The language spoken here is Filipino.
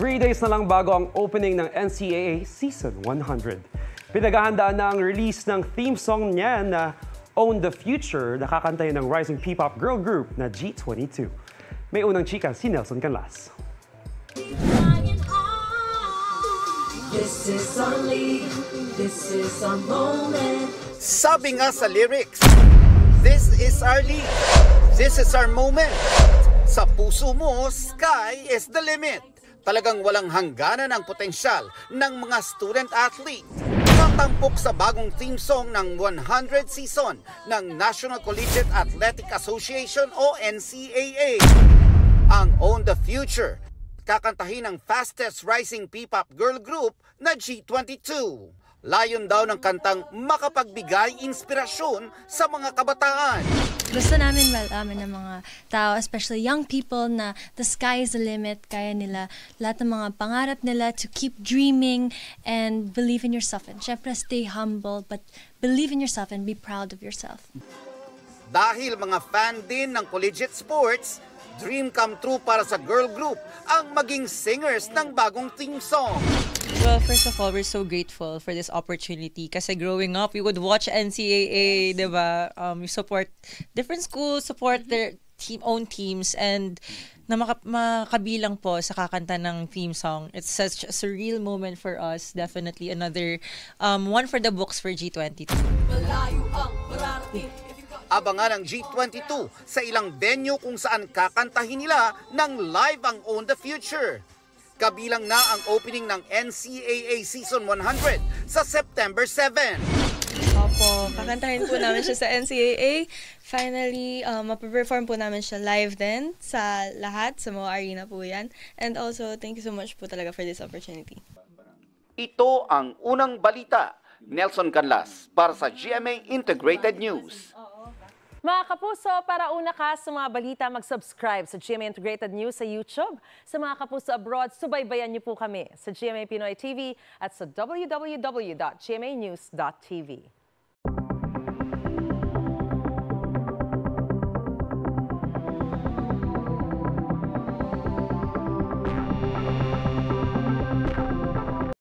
3 days na lang bago ang opening ng NCAA Season 100. Pinaghahandaan na ang release ng theme song niya na Own the Future na kakantayin ng rising P-pop girl group na G22. May unang chika si Nelson Canlas. This is our league, this is our moment. Sabi nga sa lyrics, this is our league, this is our moment. Sa puso mo, sky is the limit. Talagang walang hangganan ang potensyal ng mga student-athlete. Natampok sa bagong theme song ng 100 season ng National Collegiate Athletic Association o NCAA. Ang Own the Future, kakantahin ng fastest rising P-pop girl group na G22. Layon daw ng kantang makapagbigay inspirasyon sa mga kabataan. Gusto namin malaman ng mga tao, especially young people, na the sky is the limit. Kaya nila lahat ng mga pangarap nila to keep dreaming and believe in yourself. And syempre, stay humble, but believe in yourself and be proud of yourself. Dahil mga fan din ng collegiate sports, dream come true para sa girl group ang maging singers ng bagong theme song. Well, first of all, we're so grateful for this opportunity kasi growing up, we would watch NCAA, di ba? We support different schools, support their own teams, and na makabilang po sa kakanta ng theme song. It's such a surreal moment for us. Definitely another one for the books for G22. Abangan ang G22 sa ilang venue kung saan kakantahin nila ng live ang Own the Future. Kabilang na ang opening ng NCAA Season 100 sa September 7. Opo, kakantahin po namin siya sa NCAA. Finally, mapaperform po namin siya live din sa lahat, sa mga arena po yan. And also, thank you so much po talaga for this opportunity. Ito ang unang balita. Nelson Canlas para sa GMA Integrated News. Mga kapuso, para una ka sa mga balita, mag-subscribe sa GMA Integrated News sa YouTube. Sa mga kapuso abroad, subaybayan niyo po kami sa GMA Pinoy TV at sa www.gmanews.tv.